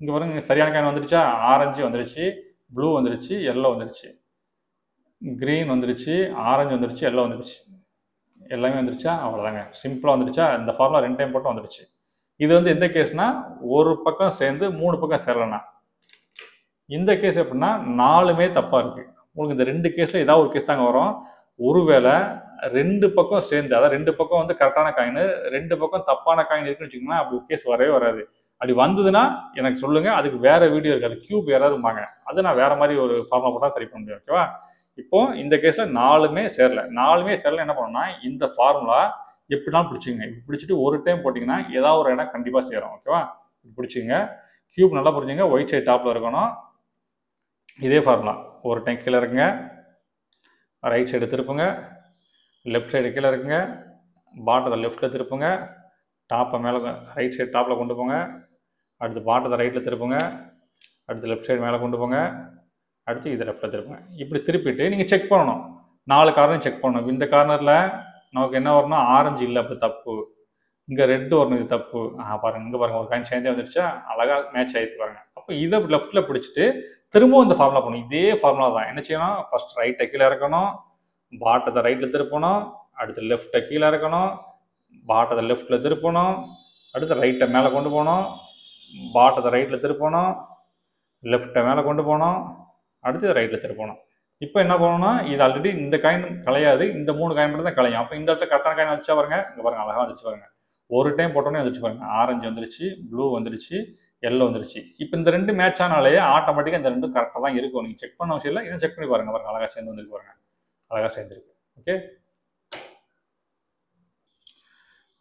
இங்கே பாருங்க, சரியான காயின் வந்துருச்சா? ஆரஞ்சு வந்துருச்சு, ப்ளூ வந்துருச்சு, எல்லோ வந்துருச்சு, க்ரீன் வந்துருச்சு, ஆரஞ்சு வந்துருச்சு, எல்லோ வந்துருச்சு. எல்லாமே வந்துருச்சா? அவ்வளோதாங்க. சிம்பிளாக வந்துருச்சா? இந்த ஃபார்முலா 2 டைம் போட்டு வந்துருச்சு. இது வந்து எந்த கேஸ்னா, ஒரு பக்கம் சேர்ந்து 3 பக்கம் சேரலன்னா. இந்த கேஸ் எப்படின்னா 4மே தப்பாக இருக்குது. உங்களுக்கு இந்த 2 கேஸில் ஏதாவது ஒரு கேஸ் தாங்க வரும். ஒருவேளை 2 பக்கம் சேர்ந்து, அதாவது 2 பக்கம் வந்து கரெக்டான காயின், 2 பக்கம் தப்பான காயின் இருக்குன்னு வச்சுக்கோங்களேன், அப்படி ஒரு கேஸ் வரவே வராது. அப்படி வந்ததுன்னா எனக்கு சொல்லுங்கள். அதுக்கு வேறு வீடியோ இருக்குது. அது கியூப் யாராவதுமாங்க, அது நான் வேறு மாதிரி ஒரு ஃபார்முலா போட்டால் சரி பண்ண முடியும். ஓகேவா? இப்போ இந்த கேஸில் 4மே சேரல. 4மே சேரல என்ன பண்ணணும்னா, இந்த ஃபார்முலா எப்படினாலும் பிடிச்சிங்க. இப்படி பிடிச்சிட்டு ஒரு டைம் போட்டிங்கன்னா ஏதாவது ஒரு இடம் கண்டிப்பாக சேரும். ஓகேவா? பிடிச்சிங்க. கியூப் நல்லா புரிஞ்சுங்க. ஒயிட் சைட் டாப்பில் இருக்கணும். இதே ஃபார்முலா ஒரு டைம் கீழே இருக்குங்க. ரைட் சைடு திருப்புங்க. லெஃப்ட் சைடு கீழே இருக்குங்க. பாட்டத்தை லெஃப்ட்டில் திருப்புங்க. டாப்பை மேலே ரைட் சைடு டாப்பில் கொண்டு போங்க. அடுத்து பாட்டத்தை ரைட்டில் திருப்புங்க. அடுத்து லெஃப்ட் சைடு மேலே கொண்டு போங்க. அடுத்து இதை லெஃப்ட்டில் திருப்புங்க. இப்படி திருப்பிட்டு நீங்கள் செக் பண்ணணும். 4 கார்னரையும் செக் பண்ணணும். இந்த கார்னரில் நமக்கு என்ன வரணும்? ஆரஞ்சு இல்லை, அப்போ தப்பு. இங்கே ரெட்டு வரணும், இது தப்பு. பாருங்கள், இங்கே பாருங்கள், ஒரு காயின் சேர்ந்தே வந்துருச்சா? அழகாக மேட்ச் ஆகிருக்கு பாருங்க. அப்போ இதை லெஃப்ட்டில் பிடிச்சிட்டு திரும்பவும் இந்த ஃபார்முலா பண்ணணும். இதே ஃபார்முலா தான். என்ன செய்யணும்? ஃபர்ஸ்ட் ரைட்டை கீழே இறக்கணும். பாட்டத்தை ரைட்டில் திருப்பணும். அடுத்து லெஃப்ட்டை கீழே இறக்கணும். பாட்டத்தை லெஃப்ட்டில் திருப்பணும். அடுத்து ரைட்டை மேலே கொண்டு போகணும். பாட்டத்தை ரைட்டில் திருப்பணும். லெஃப்ட்டை மேலே கொண்டு போகணும். அடுத்து ரைட்டில் திருப்பணும். இப்போ என்ன பண்ணணும்னா, இது ஆல்ரெடி இந்த காயின் கலையாது. இந்த 3 காயின் மட்டும் தான் கலையும். அப்போ இந்த இடத்துல கரெக்டான காயின் வந்துச்சா பாருங்க. இங்கே பாருங்க, அழகாக வந்துச்சு பாருங்க. ஒரு டைம் போட்டோன்னே வந்துச்சு பாருங்க. ஆரஞ்சு வந்துருச்சு, ப்ளூ வந்துருச்சு, எல்லோ வந்துருச்சு. இப்போ இந்த 2 மேட்ச் ஆனாலே ஆட்டோமேட்டிக்காக இந்த 2 கரெக்டாக தான் இருக்கும். நீங்கள் செக் பண்ண அவசியம் இல்லை. இதை செக் பண்ணி பாருங்க. பாருங்க, அழகாக சேர்ந்து வந்துருக்கு பாருங்க. அழகாக சேர்ந்துருக்கு. ஓகே,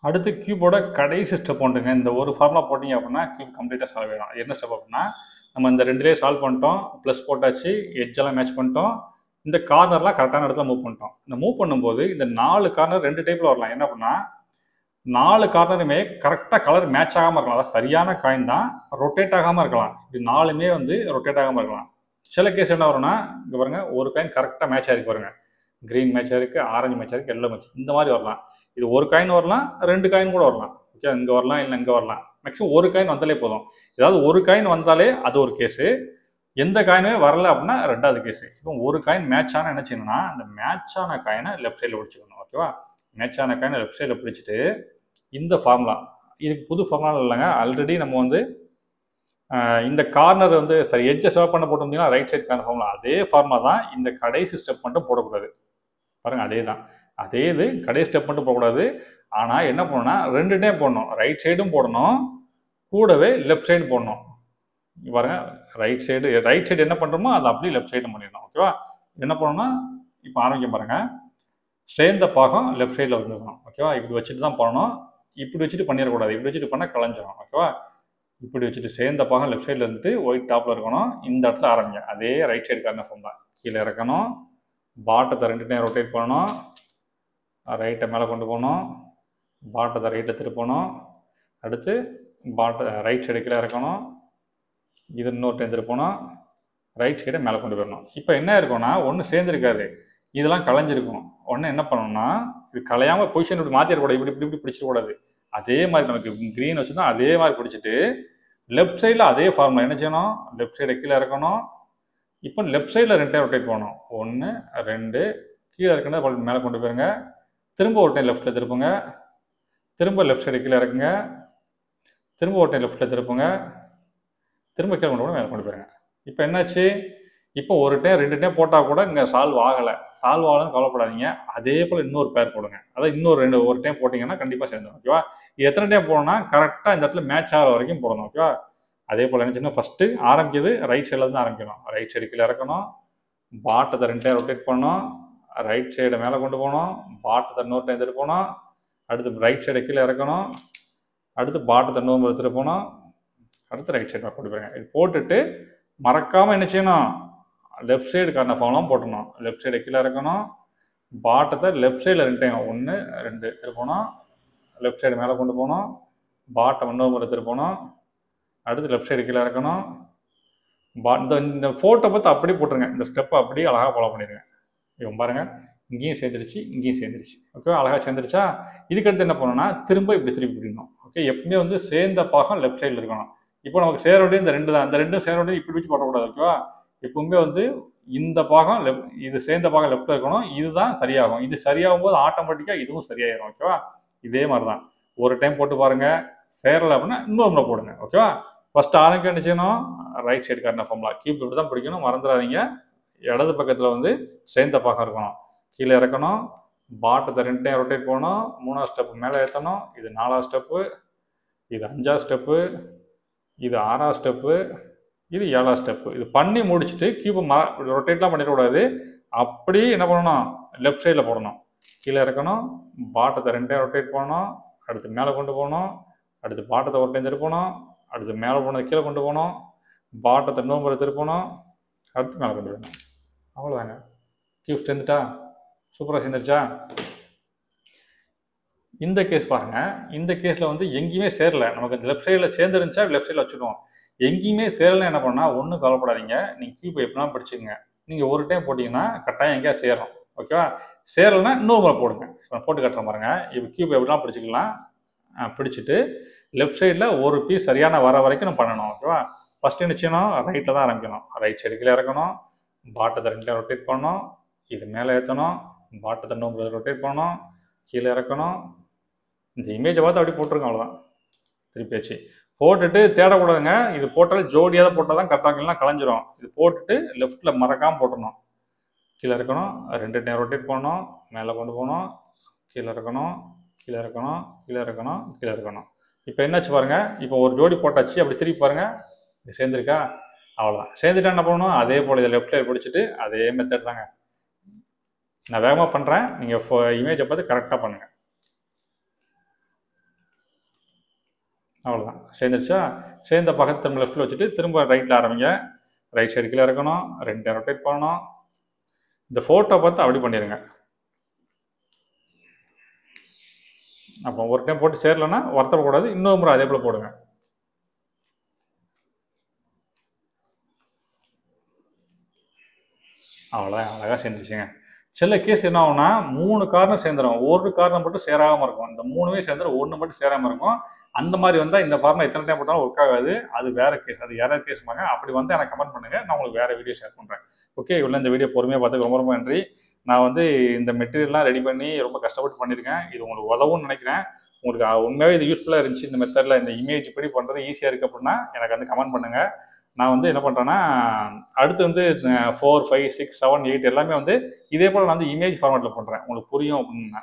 அடுத்து கியூபோட கடைசி ஸ்டெப் வந்துங்க. இந்த ஒரு ஃபார்முலா போட்டிங்க அப்படின்னா கியூப் கம்ப்ளீட்டாக சால்வ் ஆகிடும். என்ன ஸ்டெப் அப்படின்னா, நம்ம இந்த 2லேயே சால்வ் பண்ணிட்டோம். ப்ளஸ் போட்டாச்சு, எட்ஜெல்லாம் மேட்ச் பண்ணிட்டோம், இந்த கார்னர்லாம் கரெக்டான இடத்துல மூவ் பண்ணிட்டோம். இந்த மூவ் பண்ணும்போது இந்த 4 கார்னர் 2 டைப்ல வரலாம். என்ன பண்ணா 4 கார்னருமே கரெக்டாக கலர் மேட்ச் ஆகாமல் இருக்கலாம். அதாவது சரியான காயின் தான் ரொட்டேட் ஆகாமல் இருக்கலாம். இது 4மே வந்து ரொட்டேட் ஆகாமல் இருக்கலாம். சில கேஸ் என்ன வரும்னா இங்கே பாருங்க, ஒரு காயின் கரெக்டாக மேட்ச் ஆகிருக்கு பாருங்க. கிரீன் மேட்ச் ஆகிருக்கு, ஆரஞ்சு மேட்ச் ஆகிருக்கு, எல்லோ மேட்ச், இந்த மாதிரி வரலாம். இது ஒரு காயின் வரலாம், 2 காயின் கூட வரலாம். ஓகே, இங்கே வரலாம், இல்லை இங்கே வரலாம். மேக்ஸிமம் ஒரு காயின் வந்தாலே போதும். ஏதாவது ஒரு காயின் வந்தாலே அது ஒரு கேஸு. எந்த காயினுமே வரல அப்படின்னா 2வது கேஸு. இப்போ ஒரு காயின் மேட்ச் ஆனால் என்ன செய்யணும்னா அந்த மேட்ச் ஆன காயினை லெஃப்ட் சைடில் பிடிச்சிக்கணும். ஓகேவா, மேட்ச் ஆன காயினை லெஃப்ட் சைடில் பிடிச்சிட்டு இந்த ஃபார்முலா, இதுக்கு புது ஃபார்முலா இல்லைங்க, ஆல்ரெடி நம்ம வந்து இந்த கார்னர் வந்து சரி எட்ஜை சேவ் பண்ண போட்டோம்னா ரைட் சைட் கார்னர் ஃபார்முலா, அதே ஃபார்முலா தான் இந்த கடைசி ஸ்டெப் மட்டும் போடக்கூடாது. பாருங்க, அதே தான், அதே இது கடைசி ஸ்டெப் மட்டும் போடக்கூடாது. ஆனால் என்ன பண்ணணும்னா 2 டைம் போடணும். ரைட் சைடும் போடணும், கூடவே லெஃப்ட் சைடு போடணும். பாருங்க, ரைட் சைடு என்ன பண்ணுறோமோ அதை அப்படியே லெஃப்ட் சைடு பண்ணிடணும். ஓகேவா, என்ன பண்ணணும்னா இப்போ ஆரம்பிக்க பாருங்க, சேர்ந்த பாகம் லெஃப்ட் சைடில் வந்துருக்கணும். ஓகேவா, இப்படி வச்சுட்டு தான் பண்ணணும். இப்படி வச்சுட்டு பண்ணிடக்கூடாது, இப்படி வச்சுட்டு பண்ணால் கலைஞ்சிடும். ஓகேவா, இப்படி வச்சுட்டு சேர்ந்த பாகம் லெஃப்ட் சைடில் இருந்துட்டு ஒயிட் டாப்பில் இருக்கணும். இந்த இடத்துல ஆரம்பிங்க. அதே ரைட் சைடு கார்னர் ஃபார்ம் தான். கீழே இறக்கணும், பாட்டத்தை 2 டைம் ரொட்டேட் பண்ணணும், ரைட்டை மேலே கொண்டு போகணும், பாட்டத்தை ரைட்டை திருப்பணும், அடுத்து ரைட் சைடு கீழே இறக்கணும், இது இன்னொரு டைம் திருப்பணும், ரைட் சைடை மேலே கொண்டு போயிடணும். இப்போ என்ன இருக்கும்னா ஒன்றும் சேர்ந்துருக்காது, இதெல்லாம் கலைஞ்சிருக்கும். உடனே என்ன பண்ணணும்னா இது கலையாமல் பொசிஷன் இப்படி மாற்றிடக்கூடாது, இப்படி இப்படி இப்படி பிடிச்சிடக்கூடாது. அதே மாதிரி நமக்கு க்ரீன் வச்சு தான் அதே மாதிரி பிடிச்சிட்டு லெஃப்ட் சைடில் அதே ஃபார்முலா என்ன செய்யணும், லெஃப்ட் சைடை கீழே இறக்கணும். இப்போ லெஃப்ட் சைடில் 2 டைம் ரொட்டேட் பண்ணணும். 1 2, கீழே இருக்கிறத மேலே கொண்டு போயிருங்க, திரும்ப ஒரு டைம் லெஃப்ட்டில் திருப்புங்க, திரும்ப லெஃப்ட் சைடு கீழே இறக்குங்க, திரும்ப ஒரு டைம் லெஃப்ட்டில் திருப்புங்க, திரும்ப கீழே கொண்டு போய் மேலே கொண்டு போயிருங்க. இப்போ என்னாச்சு, இப்போ ஒரு டைம் 2 டைம் போட்டால் கூட இங்கே சால்வ் ஆகலைன்னு கவலைப்படாதீங்க. அதே போல் இன்னொரு பேர் போடுங்க. அதாவது இன்னொரு ஒரு டைம் போட்டிங்கன்னா கண்டிப்பாக சேர்ந்துடும். ஓகேவா, இது எத்தனை டைம் போடணும்னா கரெக்டாக இந்த இடத்துல மேட்ச் ஆகிற வரைக்கும் போடணும். ஓகேவா, அதே போல் என்ன செய்யணும், ஃபஸ்ட்டு ஆரம்பிக்கிறது ரைட் சைடில் தான் ஆரம்பிக்கணும். ரைட் சைடு கீழே இறக்கணும், பாட்டத்தை 2 டைம் ரொட்டேட் பண்ணணும், ரைட் சைடை மேலே கொண்டு போகணும், பாட்டத்தை இன்னொரு டைம் திருப்பணும், அடுத்து ரைட் சைடை கீழே இறக்கணும், அடுத்து பாட்டத்தை இன்னொரு திருப்பணும், அடுத்து ரைட் சைடு கொண்டு போயிருங்க. இது போட்டுட்டு மறக்காமல் என்ன செய்யணும், லெஃப்ட் சைடு கார்னர் ஃபார்ம்லாம் போட்டணும். லெஃப்ட் சைடை கீழே இறக்கணும், பாட்டத்தை லெஃப்ட் சைடில் 2 டைம் 1 2 திருப்பணும், லெஃப்ட் சைடு மேலே கொண்டு போகணும், பாட்டம் இன்னொரு முறை திருப்பணும், அடுத்து லெஃப்ட் சைடு கீழே இறக்கணும். இந்த ஃபோட்டோ பார்த்து அப்படியே போட்டுருங்க. இந்த ஸ்டெப்பை அப்படியே அழகாக ஃபாலோ பண்ணிடுங்க. இவன் பாருங்கள், இங்கேயும் சேர்ந்துருச்சு, இங்கேயும் சேர்ந்துருச்சு. ஓகே, அழகாக சேர்ந்துருச்சா. இதுக்கடுத்து என்ன பண்ணணும்னா திரும்ப இப்படி திருப்பி பிடிக்கணும். ஓகே, எப்பவுமே வந்து சேர்ந்த பாகம் லெஃப்ட் சைடில் இருக்கணும். இப்போ நமக்கு சேர வேண்டிய இந்த 2 தான். அந்த 2 சேர வேண்டிய இப்படி வச்சு போடக்கூடாது. ஓகேவா, எப்பவுமே வந்து இந்த பாகம் இது சேர்ந்த பாகம் லெஃப்ட்டில் இருக்கணும். இதுதான் சரியாகும். இது சரியாகும் போது ஆட்டோமேட்டிக்காக இதுவும் சரியாயிடும். ஓகேவா, இதே மாதிரி தான் ஒரு டைம் போட்டு பாருங்கள். சேரலை அப்படின்னா இன்னொரு முறை போடுங்க. ஓகேவா, ஃபஸ்ட்டு ஆரம்பிக்க என்ன செய்யணும், right side corner formula keep இப்படி தான் பிடிக்கணும், மறந்துடாதீங்க. இடது பக்கத்தில் வந்து சேர்ந்த பாகம் இருக்கணும். கீழே இறக்கணும், பாட்டத்தை 2 டைம் ரொட்டேட் பண்ணணும், 3வது ஸ்டெப்பு மேலே ஏற்றணும், இது 4வது ஸ்டெப்பு, இது 5வது ஸ்டெப்பு, இது 6வது ஸ்டெப்பு, இது 7வது ஸ்டெப்பு. இது பண்ணி முடிச்சுட்டு கியூப்பை ரொட்டேட்லாம் பண்ணிடக்கூடாது. அப்படியே என்ன பண்ணணும், லெஃப்ட் சைடில் போடணும். கீழே இறக்கணும், பாட்டத்தை 2 டைம் ரொட்டேட் பண்ணணும், அடுத்து மேலே கொண்டு போகணும், அடுத்து பாட்டத்தை ஒரு டைம் திருப்பணும், அடுத்து மேலே போனது கீழே கொண்டு போகணும், பாட்டத்தை இன்னொரு முறை திருப்பணும், அடுத்து மேலே கொண்டு போகணும். அவ்வளோதாங்க, கியூப் சேர்ந்துட்டா, சூப்பராக சேர்ந்துருச்சா. இந்த கேஸ் பாருங்கள், இந்த கேஸில் வந்து எங்கேயுமே சேரலை. நமக்கு இந்த லெஃப்ட் சைடில் சேர்ந்துருந்துச்சா லெஃப்ட் சைடில் வச்சுடுவோம். எங்கேயுமே சேரலை என்ன பண்ணால் ஒன்றும் கவலைப்படாதீங்க. நீங்கள் கியூப்பை எப்படினா படிச்சுக்கோங்க. நீங்கள் ஒரு டைம் போட்டிங்கன்னா கட்டாயம் எங்கேயா சேரும். ஓகேவா, சேரலைன்னா இன்னொரு முறை போடுங்க. இப்போ போட்டு கட்டுற பாருங்க. இப்போ கியூப் எப்படிலாம் பிடிச்சிக்கலாம், பிடிச்சிட்டு லெஃப்ட் சைடில் ஒரு பீஸ் சரியான வர வரைக்கும் நம்ம பண்ணணும். ஓகேவா, ஃபஸ்ட்டு என்ன செய்யணும், ரைட்டில் தான் ஆரம்பிக்கணும். ரைட் சைடு கீழே இறக்கணும், பாட்டத்தை 2 டைம் ரொட்டேட் பண்ணணும், இது மேலே ஏற்றணும், பாட்டத்தை இன்னொரு ரொட்டேட் பண்ணணும், கீழே இறக்கணும். இந்த இமேஜை பார்த்து அப்படி போட்டிருக்கோம், அவ்வளோதான். திருப்பியாச்சு. போட்டுட்டு தேடக்கூடாதுங்க. இது போட்டாலும் ஜோடியாக தான் போட்டால் தான் கரெக்டாக கலைஞ்சிரும். இது போட்டுட்டு லெஃப்ட்டில் மறக்காமல் போட்டணும். கீழே இருக்கணும், 2 டைம் ரொட்டேட் பண்ணணும், மேலே கொண்டு போகணும், கீழே இருக்கணும், கீழே இருக்கணும், கீழே இருக்கணும், கீழே இருக்கணும். இப்போ என்னாச்சு பாருங்கள், இப்போ ஒரு ஜோடி போட்டாச்சு. அப்படி திருப்பி பாருங்கள், இது சேர்ந்துருக்கா, அவ்வளோதான். சேர்ந்துட்டா என்ன பண்ணணும், அதே போல் இதை லெஃப்ட் சைடு பிடிச்சிட்டு அதே மெத்தட் தாங்க. நான் வேகமாக பண்ணுறேன், நீங்கள் இமேஜை பார்த்து கரெக்டாக பண்ணுங்கள். அவ்வளோதான், சேர்ந்துருச்சா. சேர்ந்த பக்கத்து திரும்ப லெஃப்ட்டில் வச்சுட்டு திரும்ப ரைட்டில் ஆரம்பிங்க. ரைட் சைடு கீழே இறக்கணும், 2 டைம் ரொட்டேட் பண்ணணும், இந்த ஃபோட்டோ பார்த்து அப்படி பண்ணிடுங்க. அப்போ ஒரு டைம் போட்டு சேரலன்னா வருத்தப்படக்கூடாது. இன்னொரு முறை அதே போல் போடுங்க. அவ்வளோதான், அழகாக செஞ்சிச்சுங்க. சில கேஸ் என்ன ஆகும்னா 3 கார்னர் சேர்ந்துடும். ஒரு கார்னர் மட்டும் சேராமல் இருக்கும். இந்த 3மே சேர்ந்துடும், 1 மட்டும் சேராமல் இருக்கும். அந்த மாதிரி வந்தால் இந்த ஃபார்முலா எத்தனை டைம் போட்டாலும் ஒர்க் ஆகாது. அது வேற கேஸ், அது எரர் கேஸ்பாங்க. அப்படி வந்து எனக்கு கமெண்ட் பண்ணுங்க, நான் உங்களுக்கு வேற வீடியோ ஷேர் பண்ணுறேன். ஓகே, இவ்வளோ இந்த வீடியோ பொறுமையாக பார்த்துக்கு ரொம்ப ரொம்ப நன்றி. நான் வந்து இந்த மெட்டீரியல்லாம் ரெடி பண்ணி ரொம்ப கஷ்டப்பட்டு பண்ணியிருக்கேன். இது உங்களுக்கு உதவும்னு நினைக்கிறேன். உங்களுக்கு உண்மையாகவே இது யூஸ்ஃபுல்லாக இருந்துச்சு, இந்த மெத்தடில் இந்த இமேஜ் இப்படி பண்ணுறது ஈஸியாக இருக்குது அப்படின்னா எனக்கு வந்து கமெண்ட் பண்ணுங்கள். நான் வந்து என்ன பண்ணுறேன்னா, அடுத்து வந்து 4, 5, 6, 7, 8 எல்லாமே வந்து இதே போல் நான் வந்து இமேஜ் ஃபார்மேட்டில் பண்ணுறேன். உங்களுக்கு புரியும் அப்படின்னா.